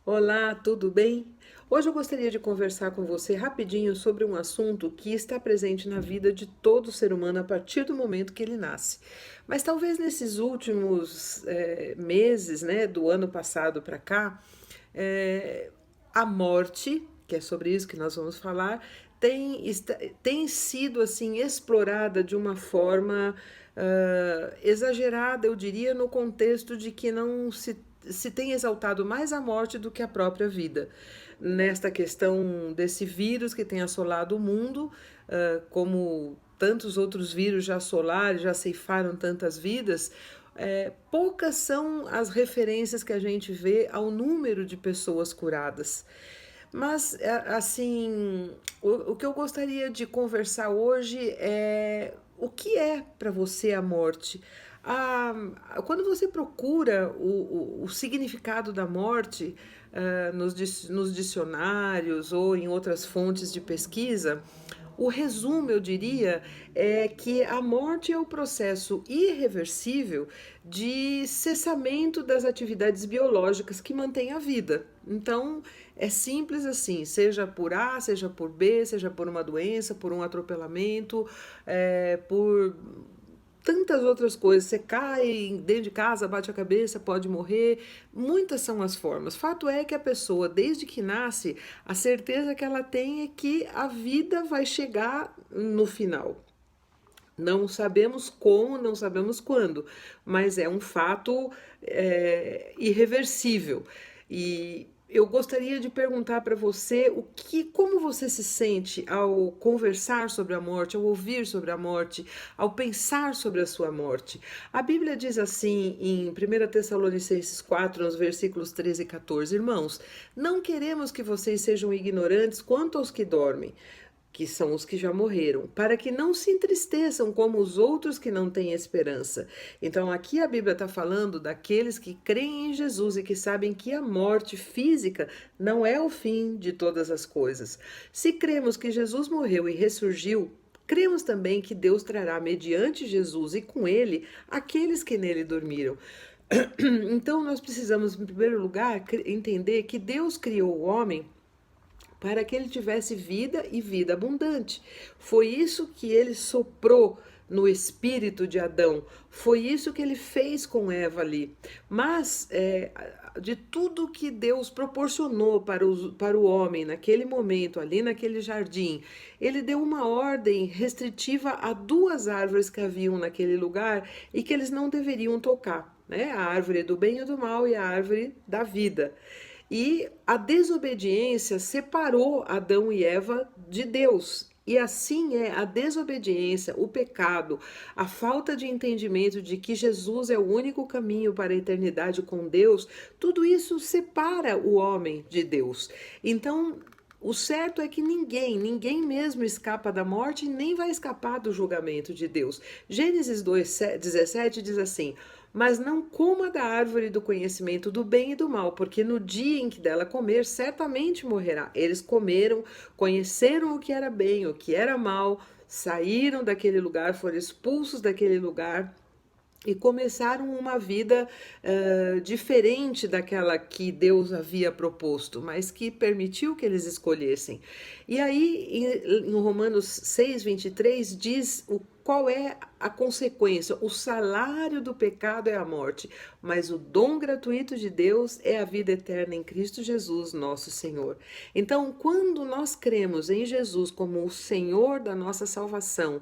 Olá, tudo bem? Hoje eu gostaria de conversar com você rapidinho sobre um assunto que está presente na vida de todo ser humano a partir do momento que ele nasce. Mas talvez nesses últimos meses, né, do ano passado para cá, eh, a morte, que é sobre isso que nós vamos falar, tem sido assim explorada de uma forma exagerada, eu diria, no contexto de que não se tem exaltado mais a morte do que a própria vida. Nesta questão desse vírus que tem assolado o mundo, como tantos outros vírus já assolaram, já ceifaram tantas vidas, poucas são as referências que a gente vê ao número de pessoas curadas. Mas, assim, o que eu gostaria de conversar hoje é o que é para você a morte? Ah, quando você procura o significado da morte nos dicionários ou em outras fontes de pesquisa, o resumo, eu diria, é que a morte é o processo irreversível de cessamento das atividades biológicas que mantêm a vida. Então, é simples assim, seja por A, seja por B, seja por uma doença, por um atropelamento, por tantas outras coisas. Você cai dentro de casa, bate a cabeça, pode morrer. Muitas são as formas. Fato é que a pessoa, desde que nasce, a certeza que ela tem é que a vida vai chegar no final. Não sabemos como, não sabemos quando, mas é um fato irreversível. E eu gostaria de perguntar para você como você se sente ao conversar sobre a morte, ao ouvir sobre a morte, ao pensar sobre a sua morte. A Bíblia diz assim em 1 Tessalonicenses 4, nos versículos 13 e 14, irmãos, não queremos que vocês sejam ignorantes quanto aos que dormem, que são os que já morreram, para que não se entristeçam como os outros que não têm esperança. Então, aqui a Bíblia está falando daqueles que creem em Jesus e que sabem que a morte física não é o fim de todas as coisas. Se cremos que Jesus morreu e ressurgiu, cremos também que Deus trará mediante Jesus e com ele aqueles que nele dormiram. Então, nós precisamos, em primeiro lugar, entender que Deus criou o homem para que ele tivesse vida e vida abundante. Foi isso que ele soprou no espírito de Adão, foi isso que ele fez com Eva ali. Mas de tudo que Deus proporcionou para o homem naquele momento, ali naquele jardim, ele deu uma ordem restritiva a duas árvores que haviam naquele lugar e que eles não deveriam tocar, né? A árvore do bem e do mal e a árvore da vida. E a desobediência separou Adão e Eva de Deus. E assim é a desobediência, o pecado, a falta de entendimento de que Jesus é o único caminho para a eternidade com Deus, tudo isso separa o homem de Deus. Então, o certo é que ninguém mesmo escapa da morte e nem vai escapar do julgamento de Deus. Gênesis 2:17 diz assim: mas não coma da árvore do conhecimento do bem e do mal, porque no dia em que dela comer, certamente morrerá. Eles comeram, conheceram o que era bem, o que era mal, saíram daquele lugar, foram expulsos daquele lugar e começaram uma vida diferente daquela que Deus havia proposto, mas que permitiu que eles escolhessem. E aí, em Romanos 6:23, diz qual é a consequência. O salário do pecado é a morte, mas o dom gratuito de Deus é a vida eterna em Cristo Jesus, nosso Senhor. Então, quando nós cremos em Jesus como o Senhor da nossa salvação,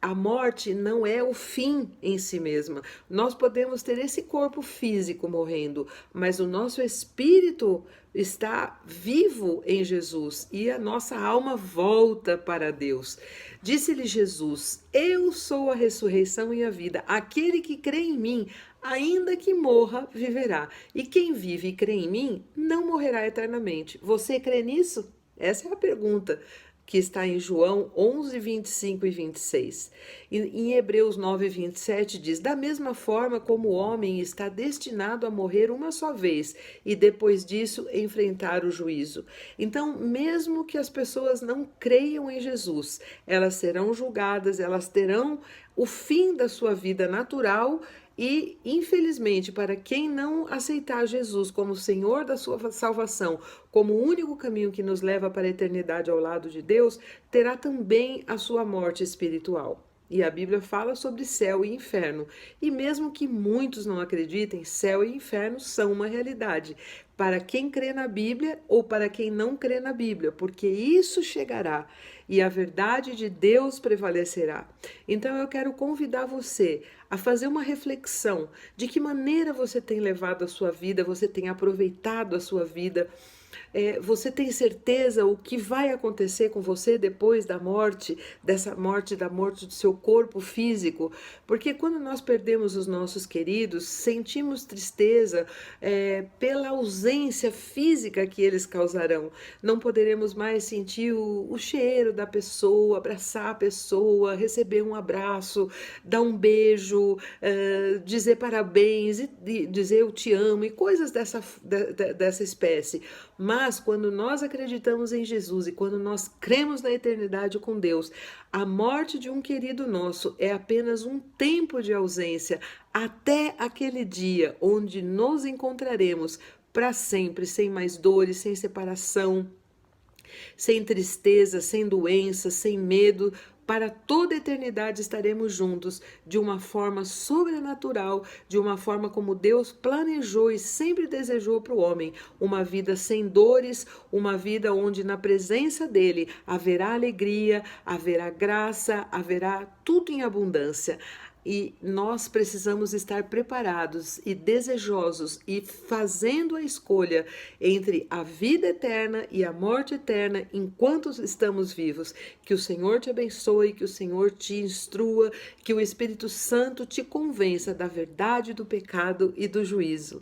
a morte não é o fim em si mesma. Nós podemos ter esse corpo físico morrendo, mas o nosso espírito está vivo em Jesus e a nossa alma volta para Deus. Disse-lhe Jesus: eu sou a ressurreição e a vida. Aquele que crê em mim, ainda que morra, viverá. E quem vive e crê em mim, não morrerá eternamente. Você crê nisso? Essa é a pergunta que está em João 11:25 e 26. Em Hebreus 9:27 diz: da mesma forma como o homem está destinado a morrer uma só vez e depois disso enfrentar o juízo. Então, mesmo que as pessoas não creiam em Jesus, elas serão julgadas, elas terão o fim da sua vida natural E, infelizmente, para quem não aceitar Jesus como Senhor da sua salvação, como o único caminho que nos leva para a eternidade ao lado de Deus, terá também a sua morte espiritual. E a Bíblia fala sobre céu e inferno. E mesmo que muitos não acreditem, céu e inferno são uma realidade. Para quem crê na Bíblia ou para quem não crê na Bíblia, porque isso chegará e a verdade de Deus prevalecerá. Então eu quero convidar você a fazer uma reflexão de que maneira você tem levado a sua vida, você tem aproveitado a sua vida. Você tem certeza o que vai acontecer com você depois da morte, da morte do seu corpo físico? Porque quando nós perdemos os nossos queridos, sentimos tristeza pela ausência física que eles causarão. Não poderemos mais sentir o cheiro da pessoa, abraçar a pessoa, receber um abraço, dar um beijo, dizer parabéns, e dizer eu te amo e coisas dessa espécie. Mas quando nós acreditamos em Jesus e quando nós cremos na eternidade com Deus, a morte de um querido nosso é apenas um tempo de ausência até aquele dia onde nos encontraremos para sempre, sem mais dores, sem separação, sem tristeza, sem doença, sem medo. Para toda a eternidade estaremos juntos de uma forma sobrenatural, de uma forma como Deus planejou e sempre desejou para o homem. Uma vida sem dores, uma vida onde na presença dele haverá alegria, haverá graça, haverá tudo em abundância. E nós precisamos estar preparados e desejosos e fazendo a escolha entre a vida eterna e a morte eterna enquanto estamos vivos. Que o Senhor te abençoe, que o Senhor te instrua, que o Espírito Santo te convença da verdade, do pecado e do juízo.